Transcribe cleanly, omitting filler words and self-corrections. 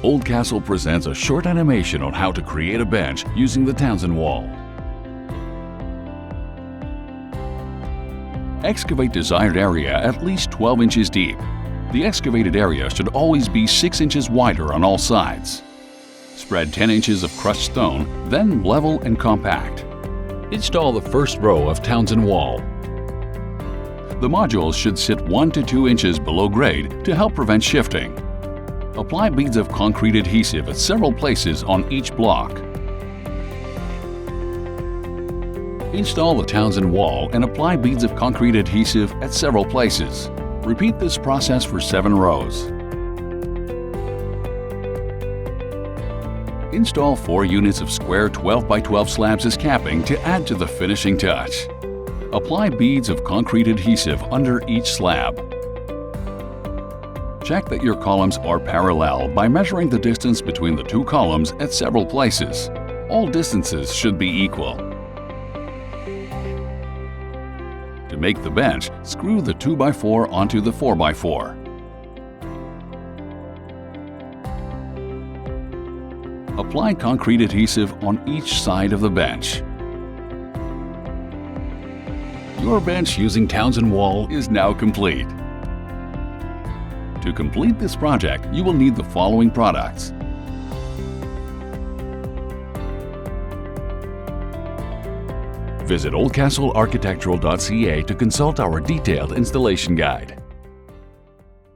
Oldcastle presents a short animation on how to create a bench using the Townsend Wall. Excavate desired area at least 12 inches deep. The excavated area should always be 6 inches wider on all sides. Spread 10 inches of crushed stone, then level and compact. Install the first row of Townsend Wall. The modules should sit 1 to 2 inches below grade to help prevent shifting. Apply beads of concrete adhesive at several places on each block. Install the Townsend Wall and apply beads of concrete adhesive at several places. Repeat this process for 7 rows. Install 4 units of square 12 by 12 slabs as capping to add to the finishing touch. Apply beads of concrete adhesive under each slab. Check that your columns are parallel by measuring the distance between the 2 columns at several places. All distances should be equal. To make the bench, screw the 2x4 onto the 4x4. Apply concrete adhesive on each side of the bench. Your bench using Townsend Wall is now complete. To complete this project, you will need the following products. Visit oldcastlearchitectural.ca to consult our detailed installation guide.